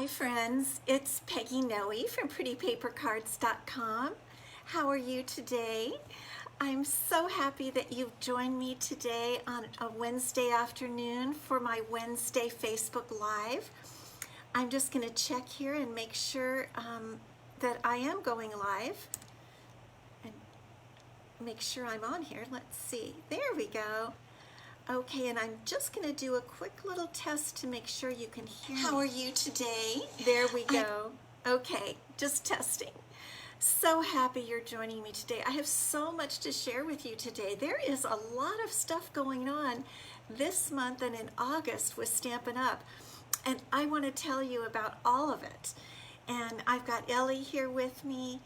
friends, it's Peggy Noe from prettypapercards.com. How are you today? I'm so happy that you've joined me today on a Wednesday afternoon for my Wednesday Facebook Live. I'm just going to check here and make sure that I am going live and make sure I'm on here. Let's see. There we go. Okay, and I'm just going to do a quick little test to make sure you can hear me. How are you today? There we go. Okay, just testing. So happy you're joining me today. I have so much to share with you today. There is a lot of stuff going on this month and in August with Stampin' Up, and I want to tell you about all of it. And I've got Ellie here with me,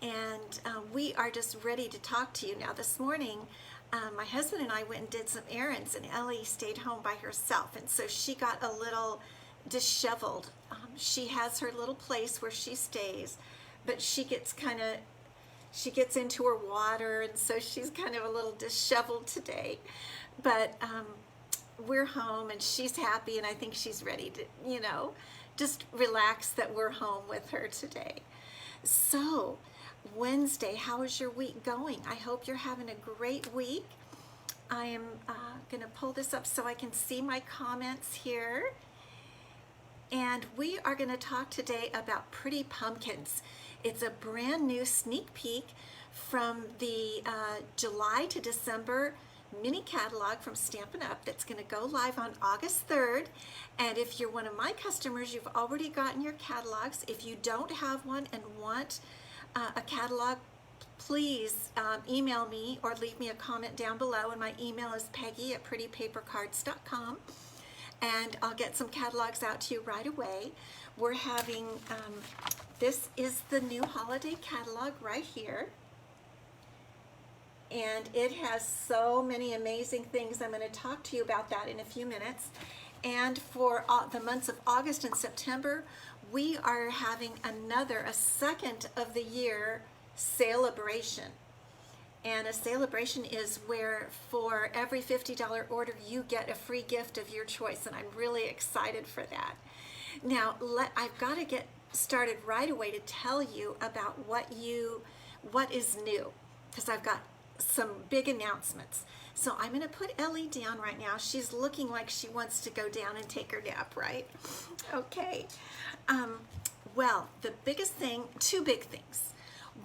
and we are just ready to talk to you. Now this morning, my husband and I went and did some errands, and Ellie stayed home by herself, and so she got a little disheveled. She has her little place where she stays, but she gets into her water, and so she's kind of a little disheveled today. But we're home, and she's happy, and I think she's ready to, just relax that we're home with her today. So, Wednesday, how is your week going? I hope you're having a great week. I am going to pull this up so I can see my comments here. And we are going to talk today about Pretty Pumpkins. It's a brand new sneak peek from the July to December mini catalog from Stampin' Up that's going to go live on August 3rd. And if you're one of my customers, you've already gotten your catalogs. If you don't have one and want a catalog, please email me or leave me a comment down below, and my email is peggy@prettypapercards.com, and I'll get some catalogs out to you right away. We're having, this is the new holiday catalog right here, and it has so many amazing things. I'm going to talk to you about that in a few minutes. And for the months of August and September, we are having a second of the year celebration. And a celebration is where for every $50 order you get a free gift of your choice, and I'm really excited for that. Now I've got to get started right away to tell you about what is new, because I've got some big announcements. So I'm going to put Ellie down right now. She's looking like she wants to go down and take her nap, right? Okay. Well, the biggest thing, two big things.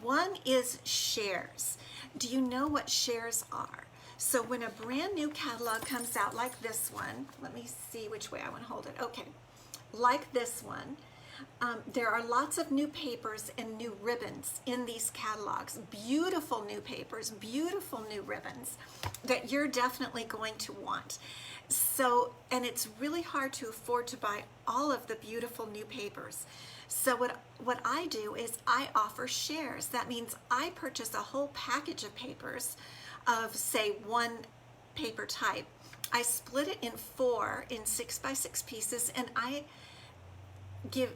One is shares. Do you know what shares are? So when a brand new catalog comes out like this one, let me see which way I want to hold it. Okay, like this one, there are lots of new papers and new ribbons in these catalogs. Beautiful new papers, beautiful new ribbons that you're definitely going to want. So, and it's really hard to afford to buy all of the beautiful new papers. So what I do is I offer shares. That means I purchase a whole package of papers of, say, one paper type. I split it in 4 in 6x6 pieces, and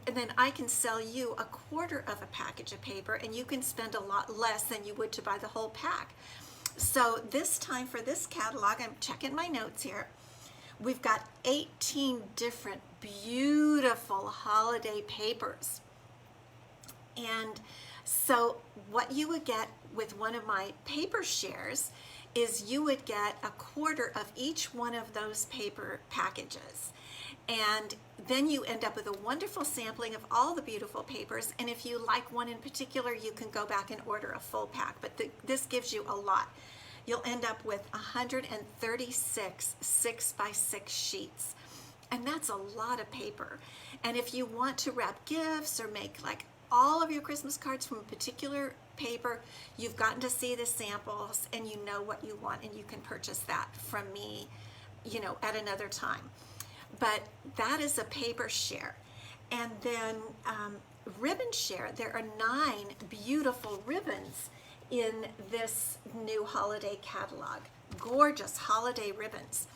then I can sell you a quarter of a package of paper, and you can spend a lot less than you would to buy the whole pack. So this time for this catalog, I'm checking my notes here, we've got 18 different beautiful holiday papers. And so what you would get with one of my paper shares is you would get a quarter of each one of those paper packages. And then you end up with a wonderful sampling of all the beautiful papers. And if you like one in particular, you can go back and order a full pack. But this gives you a lot. You'll end up with 136 6x6 sheets. And that's a lot of paper. And if you want to wrap gifts or make like all of your Christmas cards from a particular paper, you've gotten to see the samples and you know what you want, and you can purchase that from me, at another time. But that is a paper share. And then ribbon share, there are 9 beautiful ribbons in this new holiday catalog. Gorgeous holiday ribbons.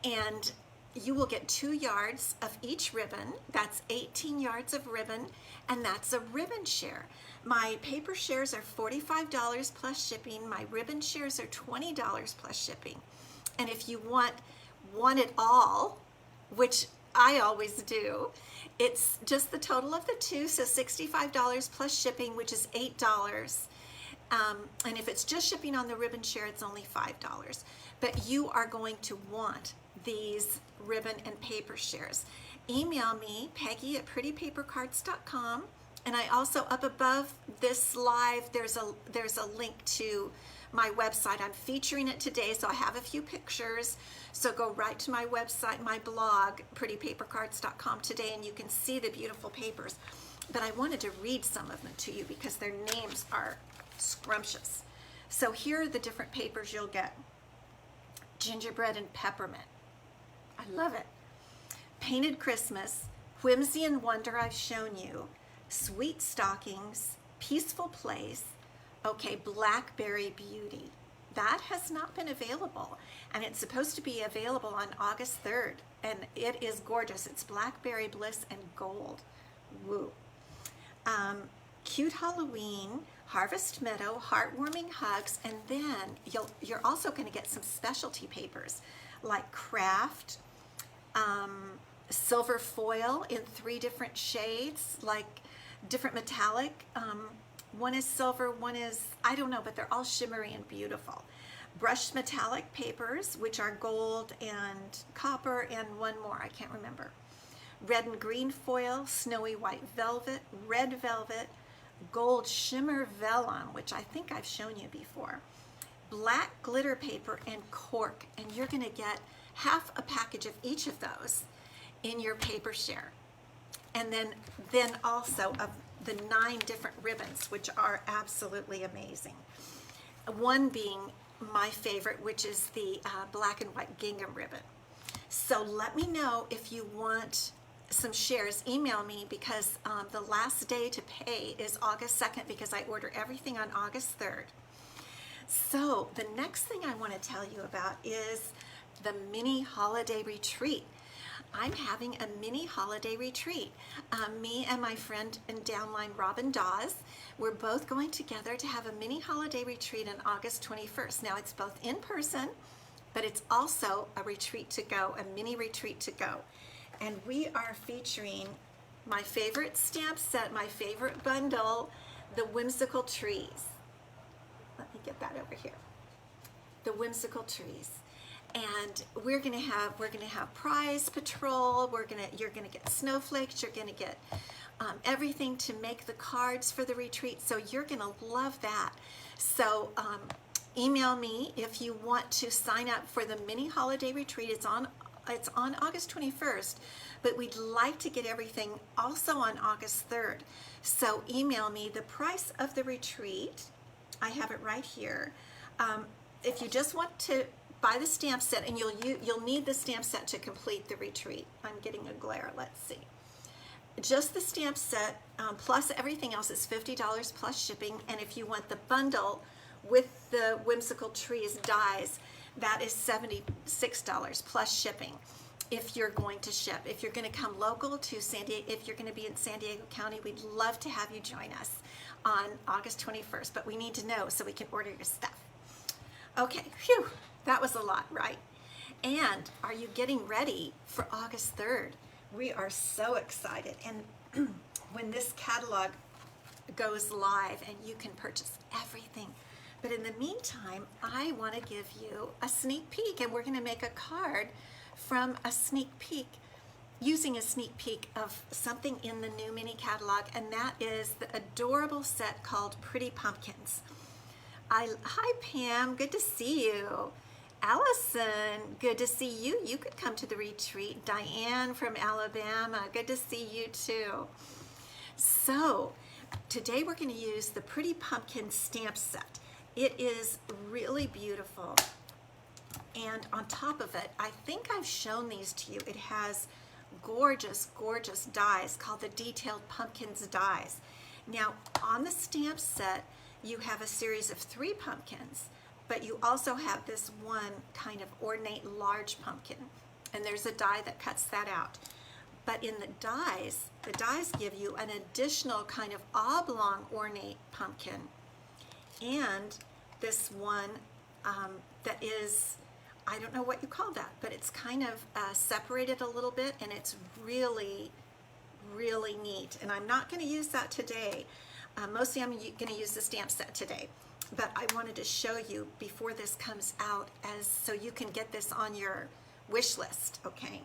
And you will get 2 yards of each ribbon. That's 18 yards of ribbon, and that's a ribbon share. My paper shares are $45 plus shipping. My ribbon shares are $20 plus shipping. And if you want it all, which I always do, It's just the total of the two, so $65 plus shipping, which is $8. And if it's just shipping on the ribbon share, it's only $5. But you are going to want these ribbon and paper shares. Email me, Peggy at prettypapercards.com. And I also, up above this live, there's a link to my website. I'm featuring it today, so I have a few pictures. So go right to my website, my blog, prettypapercards.com today, and you can see the beautiful papers. But I wanted to read some of them to you because their names are scrumptious. So here are the different papers you'll get. Gingerbread and peppermint. I love it. Painted Christmas, Whimsy and Wonder I've shown you, Sweet Stockings, Peaceful Place, okay, Blackberry Beauty. That has not been available, and it's supposed to be available on August 3rd, and it is gorgeous. It's Blackberry Bliss and Gold. Woo. Cute Halloween, Harvest Meadow, Heartwarming Hugs, and then you're also going to get some specialty papers like Craft, silver foil in 3 different shades, like different metallic. One is silver, one is, I don't know, but they're all shimmery and beautiful. Brushed metallic papers, which are gold and copper, and one more, I can't remember. Red and green foil, snowy white velvet, red velvet, gold shimmer vellum, which I think I've shown you before. Black glitter paper and cork, and you're going to get half a package of each of those in your paper share. And then also of the 9 different ribbons, which are absolutely amazing. One being my favorite, which is the black and white gingham ribbon. So let me know if you want some shares. Email me, because the last day to pay is August 2nd, because I order everything on August 3rd. So the next thing I want to tell you about is the mini holiday retreat. I'm having a mini holiday retreat. Me and my friend and downline Robin Dawes, we're both going together to have a mini holiday retreat on August 21st. Now it's both in person, but it's also a retreat to go, a mini retreat to go. And we are featuring my favorite stamp set, my favorite bundle, the Whimsical Trees. Let me get that over here. The Whimsical Trees. And we're gonna have prize patrol. You're gonna get snowflakes. You're gonna get everything to make the cards for the retreat. So you're gonna love that. So email me if you want to sign up for the mini holiday retreat. It's on August 21st, but we'd like to get everything also on August 3rd. So email me the price of the retreat. I have it right here. If you just want to buy the stamp set, and you'll need the stamp set to complete the retreat. I'm getting a glare. Let's see. Just the stamp set plus everything else is $50 plus shipping. And if you want the bundle with the Whimsical Trees dies, that is $76 plus shipping. If you're going to ship, if you're going to come local to San Diego, if you're going to be in San Diego County, we'd love to have you join us on August 21st. But we need to know so we can order your stuff. Okay, phew. That was a lot, right? And are you getting ready for August 3rd? We are so excited. And when this catalog goes live and you can purchase everything. But in the meantime, I want to give you a sneak peek, and we're going to make a card from a sneak peek, using a sneak peek of something in the new mini catalog, and that is the adorable set called Pretty Pumpkins. Hi Pam, good to see you. Allison, good to see you. You could come to the retreat. Diane from Alabama, good to see you too. So today we're going to use the Pretty Pumpkin stamp set. It is really beautiful. And on top of it, I think I've shown these to you. It has gorgeous, gorgeous dies called the Detailed Pumpkins dies. Now on the stamp set, you have a series of 3 pumpkins. But you also have this one kind of ornate large pumpkin, and there's a die that cuts that out. But in the dies give you an additional kind of oblong ornate pumpkin, and this one that is, I don't know what you call that, but it's kind of separated a little bit, and it's really, really neat. And I'm not going to use that today. Mostly I'm going to use the stamp set today. But I wanted to show you before this comes out, as so you can get this on your wish list, okay?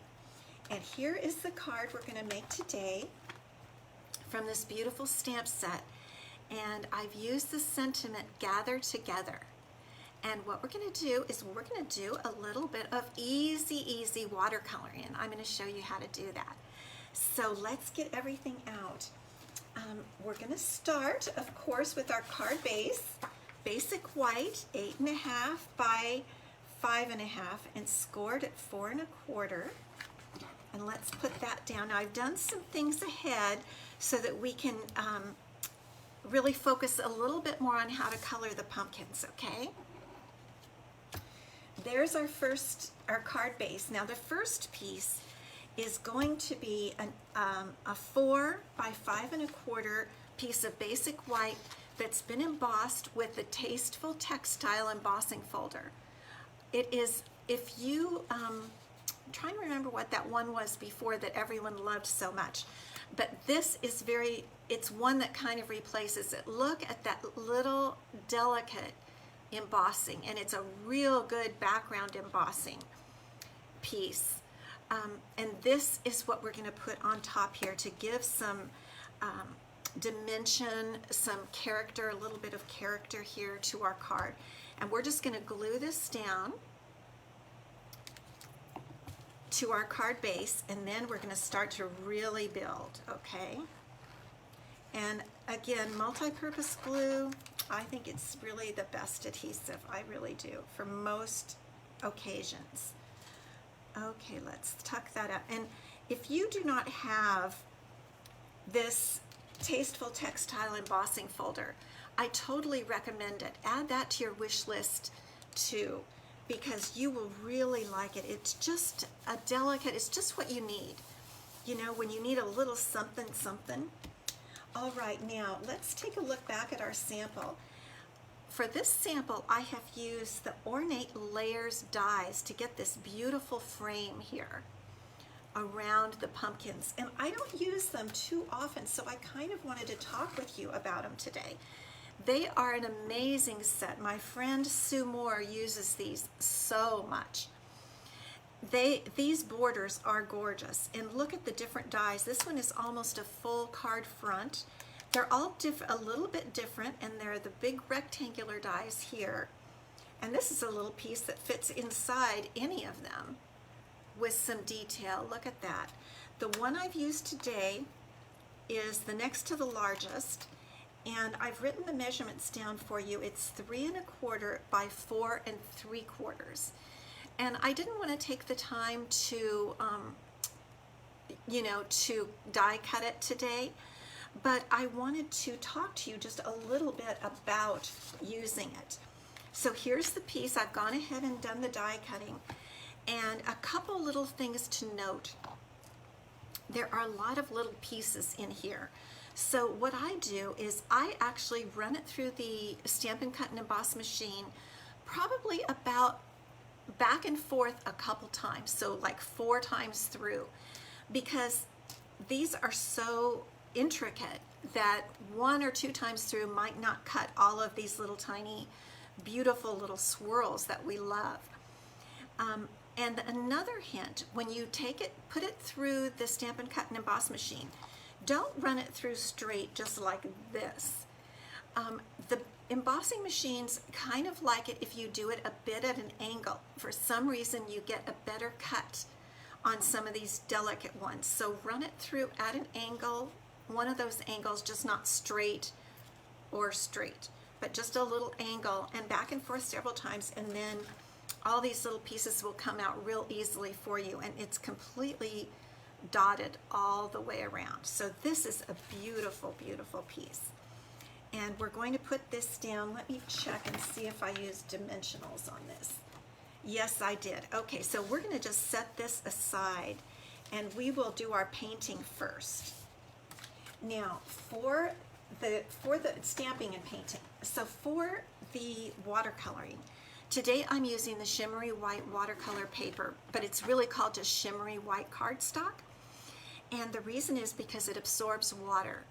And here is the card we're going to make today from this beautiful stamp set. And I've used the sentiment "gather together." And what we're going to do is we're going to do a little bit of easy watercoloring. And I'm going to show you how to do that. So let's get everything out. We're going to start, of course, with our card base. Basic white, 8.5 by 5.5, and scored at 4 1/4. And let's put that down. Now I've done some things ahead so that we can really focus a little bit more on how to color the pumpkins, okay? There's our card base. Now the first piece is going to be a 4 by 5 1/4 piece of basic white that's been embossed with the Tasteful Textile embossing folder. It is, if you, I'm trying to remember what that one was before that everyone loved so much, but this is it's one that kind of replaces it. Look at that little delicate embossing, and it's a real good background embossing piece. And this is what we're going to put on top here to give some dimension, some character, a little bit of character here to our card. And we're just going to glue this down to our card base, and then we're going to start to really build, okay? And again, multi-purpose glue, I think it's really the best adhesive. I really do, for most occasions. Okay, let's tuck that up. And if you do not have this Tasteful Textile embossing folder, I totally recommend it. Add that to your wish list too, because you will really like it. It's just a delicate, it's just what you need. You know, when you need a little something, something. All right, now let's take a look back at our sample. For this sample, I have used the Ornate Layers dies to get this beautiful frame here around the pumpkins. And I don't use them too often, so I kind of wanted to talk with you about them today. They are an amazing set. My friend Sue Moore uses these so much. These borders are gorgeous, and look at the different dies. This one is almost a full card front. They're all a little bit different, and they're the big rectangular dies here. And this is a little piece that fits inside any of them with some detail. Look at that. The one I've used today is the next to the largest, and I've written the measurements down for you. It's 3 1/4 by 4 3/4. And I didn't want to take the time to, you know, to die cut it today, but I wanted to talk to you just a little bit about using it. So here's the piece. I've gone ahead and done the die cutting, and a couple little things to note. There are a lot of little pieces in here. So what I do is I actually run it through the Stampin' Cut and Emboss machine probably about back and forth a couple times, so like 4 times through, because these are so intricate that 1 or 2 times through might not cut all of these little tiny beautiful little swirls that we love. And another hint, when you take it, put it through the Stampin' Cut and Emboss machine, don't run it through straight just like this. The embossing machines kind of like it if you do it a bit at an angle. For some reason you get a better cut on some of these delicate ones. So run it through at an angle, one of those angles, just not straight or straight, but just a little angle, and back and forth several times, and then all these little pieces will come out real easily for you, and it's completely dotted all the way around. So this is a beautiful, beautiful piece. And we're going to put this down. Let me check and see if I used dimensionals on this. Yes, I did. Okay, so we're going to just set this aside, and we will do our painting first. Now, for the stamping and painting, so for the watercoloring, today I'm using the shimmery white watercolor paper, but it's really called just shimmery white cardstock. And the reason is because it absorbs water.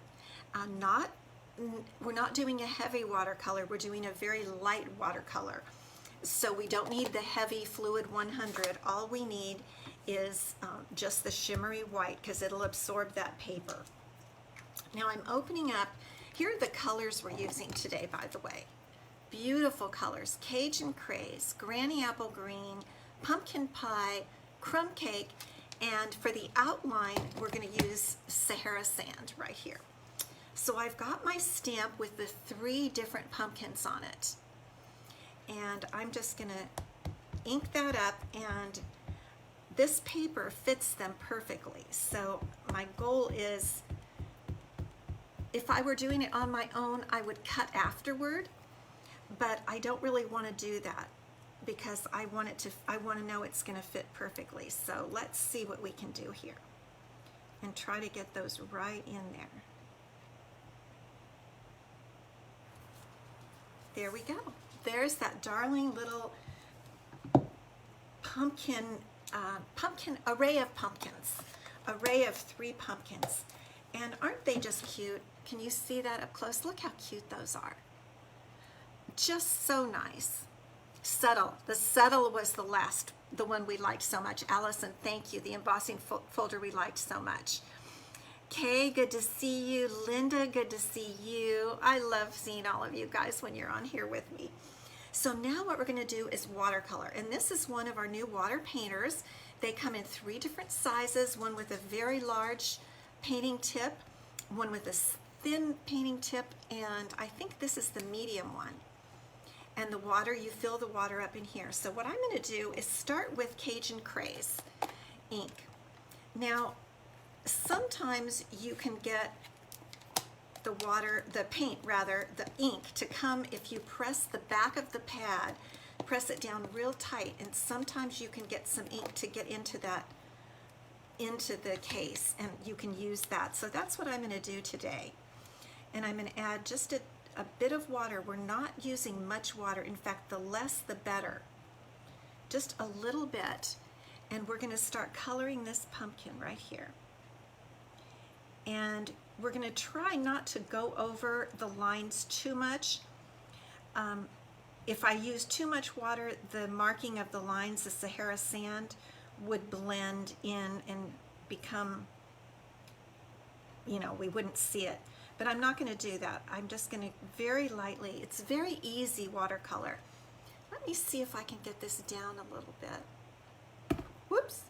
We're not doing a heavy watercolor, we're doing a very light watercolor. So we don't need the heavy fluid 100. All we need is just the shimmery white, because it'll absorb that paper. Now I'm opening up, here are the colors we're using today, by the way. Beautiful colors: Cajun Craze, Granny Apple Green, Pumpkin Pie, Crumb Cake, and for the outline, we're going to use Sahara Sand right here. So I've got my stamp with the 3 different pumpkins on it. And I'm just going to ink that up, and this paper fits them perfectly. So my goal is, if I were doing it on my own, I would cut afterward, but I don't really want to do that because I want to know it's going to fit perfectly. So let's see what we can do here and try to get those right in there. There we go. There's that darling little pumpkin array of pumpkins, array of 3 pumpkins. And aren't they just cute? Can you see that up close? Look how cute those are. Just so nice. Subtle. The subtle was the one we liked so much. Allison, thank you. The embossing folder we liked so much. Kay, good to see you. Linda, good to see you. I love seeing all of you guys when you're on here with me. So now what we're going to do is watercolor. And this is one of our new water painters. They come in 3 different sizes, one with a very large painting tip, one with a thin painting tip, and I think this is the medium one. And the water, you fill the water up in here. So what I'm going to do is start with Cajun Craze ink. Now, sometimes you can get the ink to come if you press the back of the pad, press it down real tight, and sometimes you can get some ink to get into the case, and you can use that. So that's what I'm going to do today. And I'm going to add just a bit of water. We're not using much water. In fact, the less the better. Just a little bit. And we're going to start coloring this pumpkin right here. And we're going to try not to go over the lines too much. If I use too much water, the marking of the lines, the Sahara Sand, would blend in and become, we wouldn't see it. But I'm not going to do that. I'm just going to very lightly, it's very easy watercolor. Let me see if I can get this down a little bit. Whoops.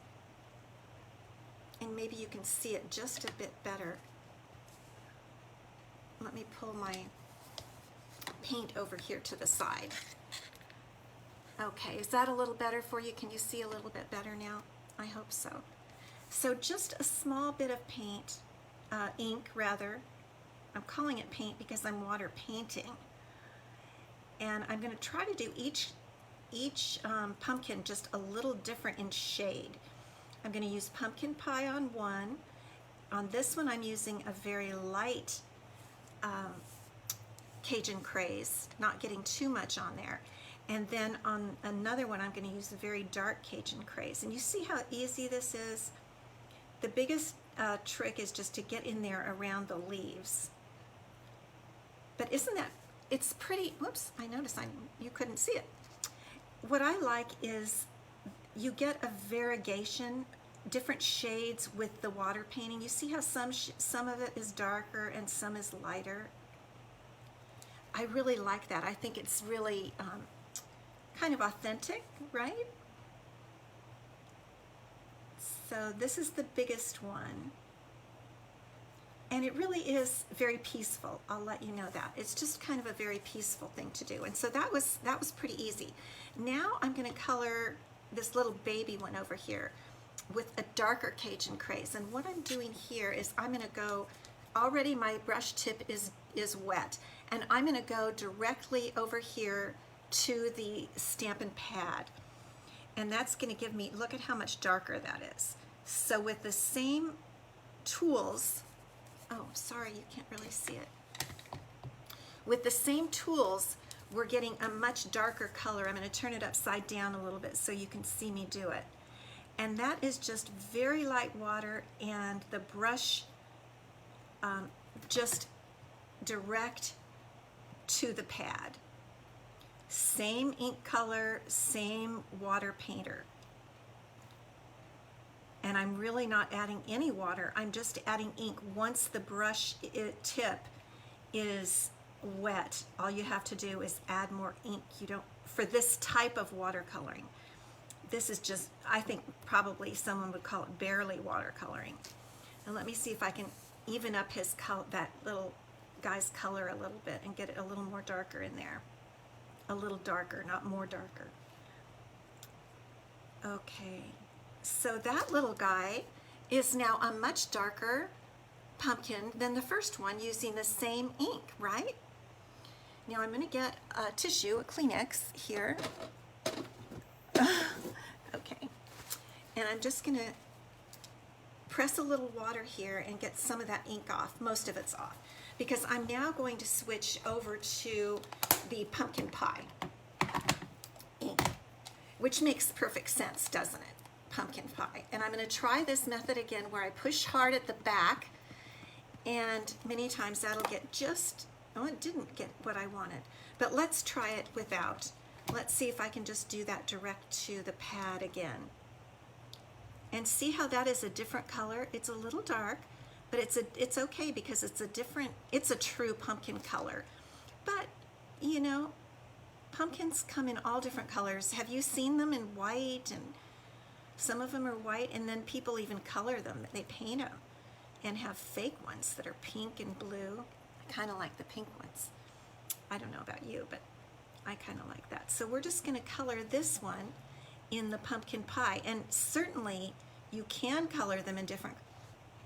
And maybe you can see it just a bit better. Let me pull my paint over here to the side. Okay, is that a little better for you? Can you see a little bit better now? I hope so. So just a small bit of paint, ink rather. I'm calling it paint because I'm water painting. And I'm going to try to do each pumpkin just a little different in shade. I'm going to use Pumpkin Pie on one. On this one I'm using a very light Cajun Craze, not getting too much on there. And then on another one I'm going to use a very dark Cajun Craze. And you see how easy this is? The biggest trick is just to get in there around the leaves. But isn't that, it's pretty, whoops, I noticed you couldn't see it. What I like is you get a variegation, different shades with the water painting. You see how some of it is darker and some is lighter? I really like that. I think it's really kind of authentic, right? So this is the biggest one. And it really is very peaceful. I'll let you know that. It's just kind of a very peaceful thing to do. And so that was pretty easy. Now I'm going to color this little baby one over here with a darker Cajun Craze. And what I'm doing here is I'm going to go, already my brush tip is wet, and I'm going to go directly over here to the Stampin' pad. And that's going to give me, look at how much darker that is. So with the same tools, oh, sorry, you can't really see it. With the same tools, we're getting a much darker color. I'm going to turn it upside down a little bit so you can see me do it. And that is just very light water, and the brush just direct to the pad. Same ink color, same water painter. And I'm really not adding any water. I'm just adding ink once the brush tip is wet. All you have to do is add more ink. You don't, for this type of watercoloring. This is just, I think probably someone would call it barely watercoloring. And let me see if I can even up his color, that little guy's color a little bit, and get it a little more darker in there. A little darker, not more darker. Okay, so that little guy is now a much darker pumpkin than the first one using the same ink, right? Now I'm going to get a tissue, a Kleenex here. Okay, and I'm just going to press a little water here and get some of that ink off. Most of it's off, because I'm now going to switch over to the pumpkin pie ink, which makes perfect sense, doesn't it? Pumpkin pie. And I'm going to try this method again where I push hard at the back, and many times that'll get just, oh, it didn't get what I wanted. But let's try it without. Let's see if I can just do that direct to the pad again. And see how that is a different color? It's a little dark, but it's okay because it's a true pumpkin color. But, you know, pumpkins come in all different colors. Have you seen them in white? And some of them are white, and then people even color them. They paint them and have fake ones that are pink and blue. I kind of like the pink ones. I don't know about you, but I kind of like that. So we're just going to color this one in the pumpkin pie. And certainly you can color them in different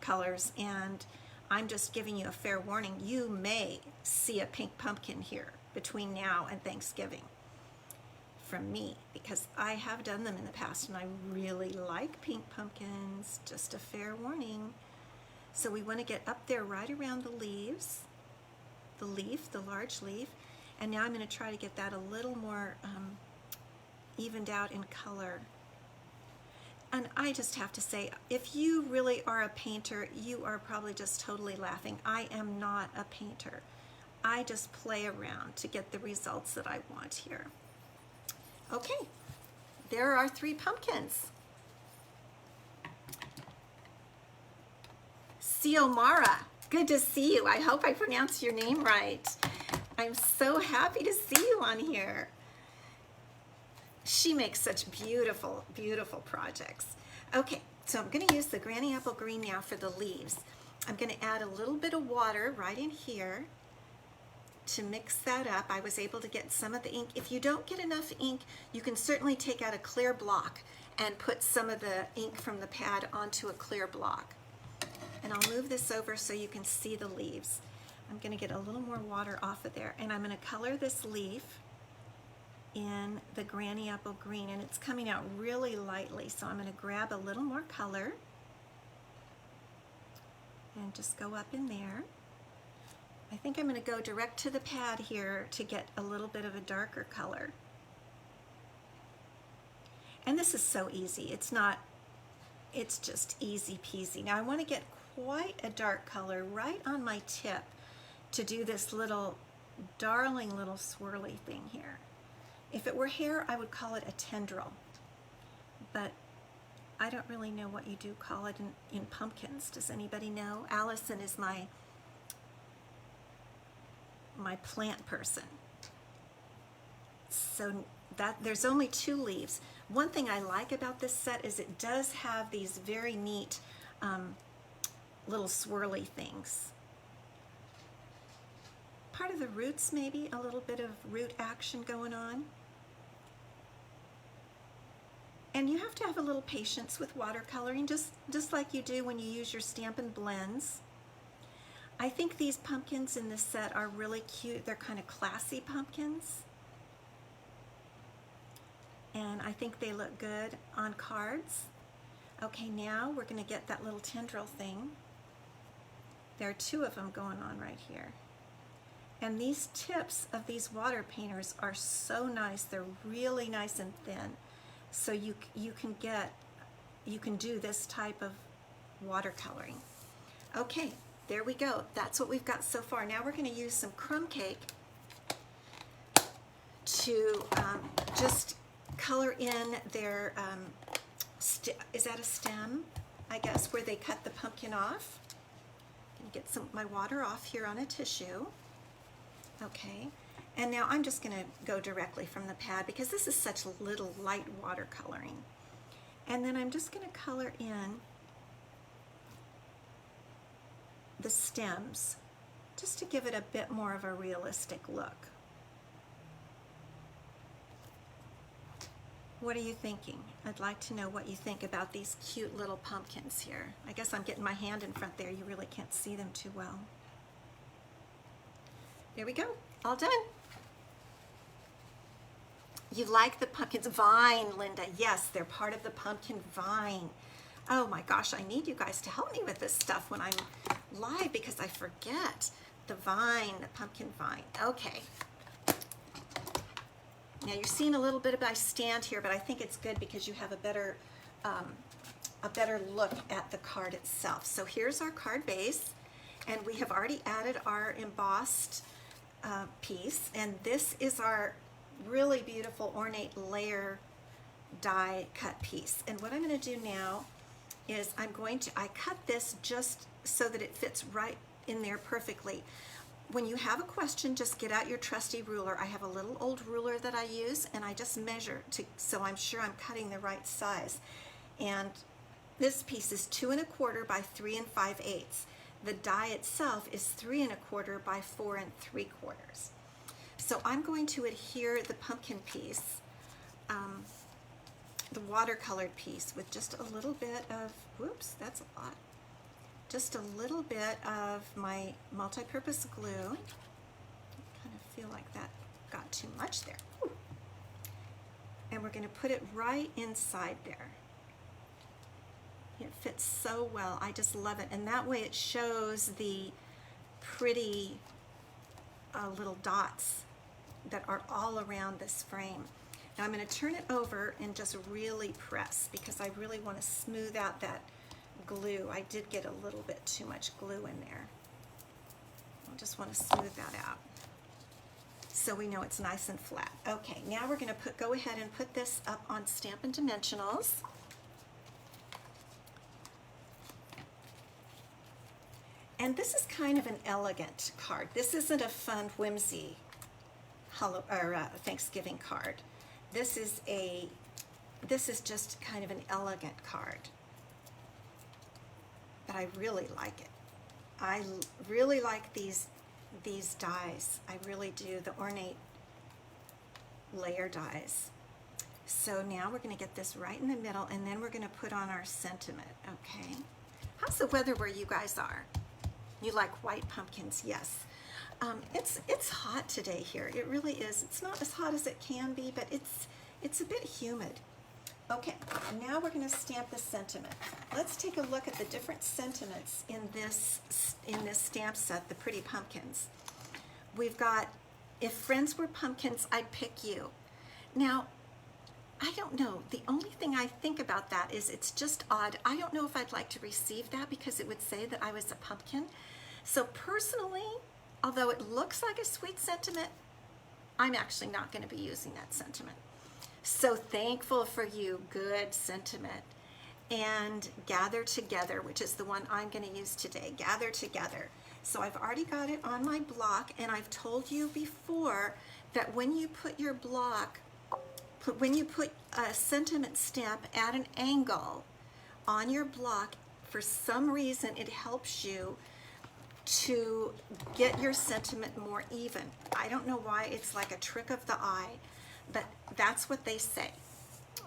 colors, and I'm just giving you a fair warning. You may see a pink pumpkin here between now and Thanksgiving from me, because I have done them in the past and I really like pink pumpkins. Just a fair warning. So we want to get up there right around the leaves, the leaf, the large leaf. And now I'm going to try to get that a little more evened out in color. And I just have to say, if you really are a painter, you are probably just totally laughing. I am not a painter. I just play around to get the results that I want here. Okay, there are 3 pumpkins. Xiomara, good to see you. I hope I pronounced your name right. I'm so happy to see you on here. She makes such beautiful, beautiful projects. Okay, so I'm going to use the Granny Apple Green now for the leaves. I'm going to add a little bit of water right in here to mix that up. I was able to get some of the ink. If you don't get enough ink, you can certainly take out a clear block and put some of the ink from the pad onto a clear block. And I'll move this over so you can see the leaves. I'm going to get a little more water off of there, and I'm going to color this leaf in the Granny Apple Green, and it's coming out really lightly, so I'm going to grab a little more color and just go up in there. I think I'm going to go direct to the pad here to get a little bit of a darker color. And this is so easy. It's just easy peasy. Now I want to get quite a dark color right on my tip to do this little darling little swirly thing here. If it were hair, I would call it a tendril, but I don't really know what you do call it in pumpkins. Does anybody know? Allison is my plant person. So that there's only 2 leaves. One thing I like about this set is it does have these very neat little swirly things. Part of the roots, maybe a little bit of root action going on. And you have to have a little patience with watercoloring, just like you do when you use your Stampin' blends. I think these pumpkins in this set are really cute. They're kind of classy pumpkins. And I think they look good on cards. Okay, now we're going to get that little tendril thing. There are 2 of them going on right here. And these tips of these water painters are so nice. They're really nice and thin. So you can get you can do this type of watercoloring. Okay, there we go. That's what we've got so far. Now we're going to use some crumb cake to just color in their, is that a stem? I guess, where they cut the pumpkin off. I'm going to get my water off here on a tissue. Okay, and now I'm just going to go directly from the pad because this is such little light watercoloring. And then I'm just going to color in the stems just to give it a bit more of a realistic look. What are you thinking? I'd like to know what you think about these cute little pumpkins here. I guess I'm getting my hand in front there. You really can't see them too well. There we go, all done. You like the pumpkins? Vine, Linda. Yes, they're part of the pumpkin vine. Oh my gosh, I need you guys to help me with this stuff when I'm live because I forget. The vine, the pumpkin vine. Okay. Now you're seeing a little bit of my stand here, but I think it's good because you have a better look at the card itself. So here's our card base, and we have already added our embossed piece, and this is our really beautiful ornate layer die cut piece. And what I'm going to do now is I cut this just so that it fits right in there perfectly. When you have a question, just get out your trusty ruler. I have a little old ruler that I use, and I just measure so I'm sure I'm cutting the right size. And this piece is 2 1/4 by 3 5/8. The die itself is 3 1/4 by 4 3/4. So I'm going to adhere the pumpkin piece, the watercolored piece, with just a little bit of, whoops, that's a lot. Just a little bit of my multi-purpose glue. I kind of feel like that got too much there. Whew. And we're going to put it right inside there. It fits so well. I just love it. And that way it shows the pretty little dots that are all around this frame. Now I'm going to turn it over and just really press because I really want to smooth out that glue. I did get a little bit too much glue in there. I just want to smooth that out so we know it's nice and flat. Okay, now we're going to go ahead and put this up on Stampin' Dimensionals. And this is kind of an elegant card. This isn't a fun whimsy Thanksgiving card. This is just kind of an elegant card. But I really like it. I really like these dies. I really do, the ornate layer dies. So now we're going to get this right in the middle, and then we're going to put on our sentiment. Okay. How's the weather where you guys are? You like white pumpkins? Yes. It's hot today here. It really is. It's not as hot as it can be, but it's a bit humid. Okay, now we're going to stamp the sentiment. Let's take a look at the different sentiments in this stamp set, the pretty pumpkins. We've got, if friends were pumpkins, I'd pick you. Now, I don't know. The only thing I think about that is it's just odd. I don't know if I'd like to receive that because it would say that I was a pumpkin. So personally, although it looks like a sweet sentiment, I'm actually not going to be using that sentiment. So thankful for you, good sentiment. And gather together, which is the one I'm going to use today. Gather together. So I've already got it on my block, and I've told you before that when you put your block, when you put a sentiment stamp at an angle on your block, for some reason it helps you to get your sentiment more even. I don't know why, it's like a trick of the eye, but that's what they say.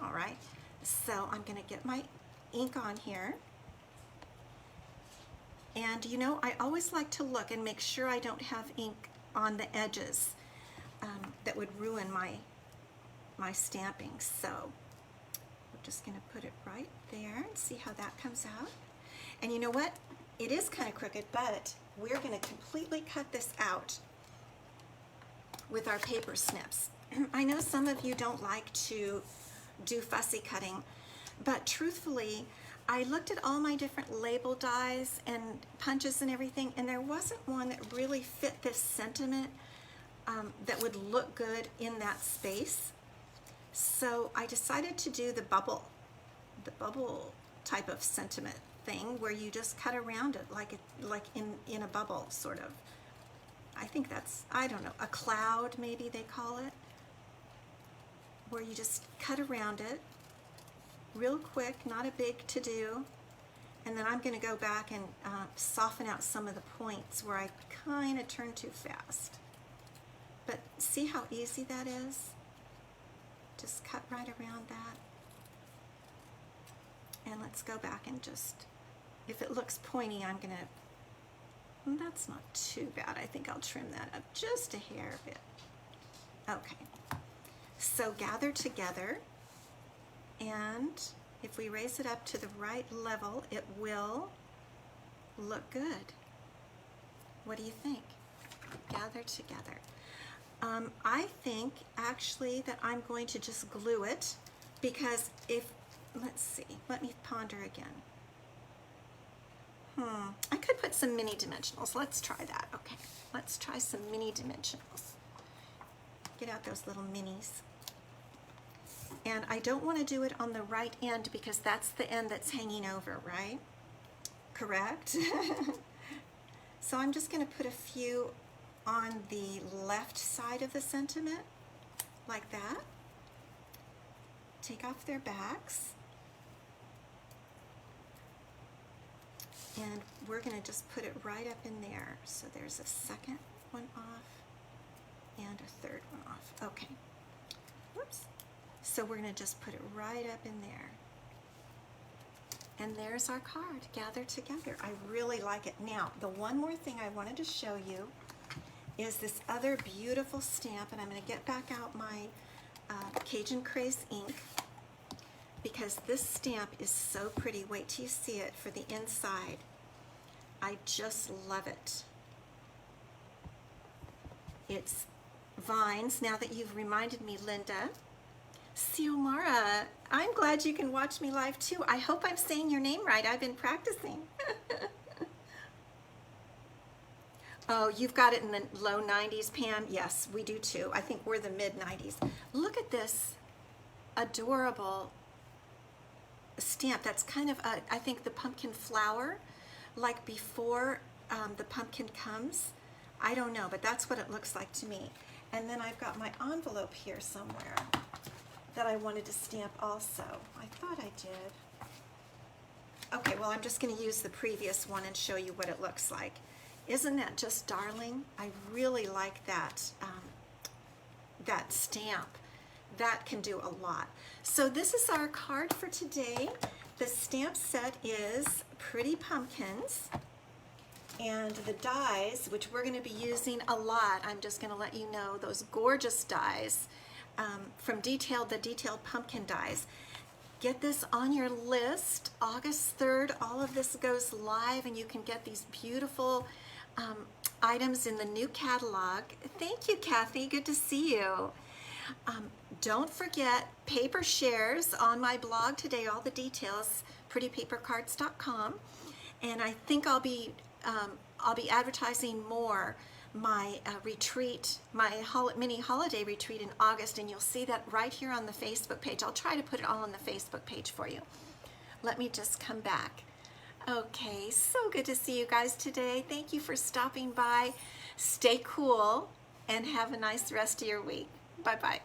All right, so I'm going to get my ink on here. And you know, I always like to look and make sure I don't have ink on the edges that would ruin my stamping. So we're just going to put it right there and see how that comes out. And you know what? It is kind of crooked, but we're going to completely cut this out with our paper snips. I know some of you don't like to do fussy cutting, But truthfully, I looked at all my different label dies and punches and everything, and there wasn't one that really fit this sentiment that would look good in that space. So I decided to do the bubble type of sentiment thing where you just cut around it like in a bubble, sort of. I think that's, I don't know, a cloud maybe they call it, where you just cut around it real quick, not a big to do. And then I'm going to go back and soften out some of the points where I kind of turn too fast. But see how easy that is? Just cut right around that. And let's go back and just, if it looks pointy, I'm going to, that's not too bad. I think I'll trim that up just a hair bit. Okay. So gather together, and if we raise it up to the right level, it will look good. What do you think? Gather together. I think actually that I'm going to just glue it, because if, let's see, let me ponder again. I could put some mini dimensionals. Let's try that. Okay, let's try some mini dimensionals. Get out those little minis. And I don't want to do it on the right end because that's the end that's hanging over, right? Correct? So I'm just going to put a few on the left side of the sentiment, like that. Take off their backs. And we're going to just put it right up in there. So there's a second one off and a third one off. Okay. Whoops. So we're going to just put it right up in there. And there's our card, Gather Together. I really like it. Now, the one more thing I wanted to show you is this other beautiful stamp, and I'm going to get back out my Cajun Craze ink, because this stamp is so pretty. Wait till you see it for the inside. I just love it. It's vines. Now that you've reminded me, Linda. Xiomara, I'm glad you can watch me live too. I hope I'm saying your name right. I've been practicing. Oh, you've got it in the low 90s, Pam? Yes, we do too. I think we're the mid 90s. Look at this adorable stamp. That's kind of, I think, the pumpkin flower, like before the pumpkin comes. I don't know, but that's what it looks like to me. And then I've got my envelope here somewhere that I wanted to stamp also. I thought I did. Okay, well, I'm just going to use the previous one and show you what it looks like. Isn't that just darling? I really like that, that stamp. That can do a lot. So this is our card for today. The stamp set is Pretty Pumpkins. And the dies, which we're going to be using a lot, I'm just going to let you know, those gorgeous dies from the Detailed Pumpkin dies. Get this on your list. August 3rd, all of this goes live, and you can get these beautiful items in the new catalog. Thank you, Kathy. Good to see you. Don't forget paper shares on my blog today, all the details, prettypapercards.com. And I think I'll be advertising more my retreat, my mini holiday retreat in August, and you'll see that right here on the Facebook page. I'll try to put it all on the Facebook page for you. Let me just come back. Okay, so good to see you guys today. Thank you for stopping by. Stay cool and have a nice rest of your week. Bye-bye.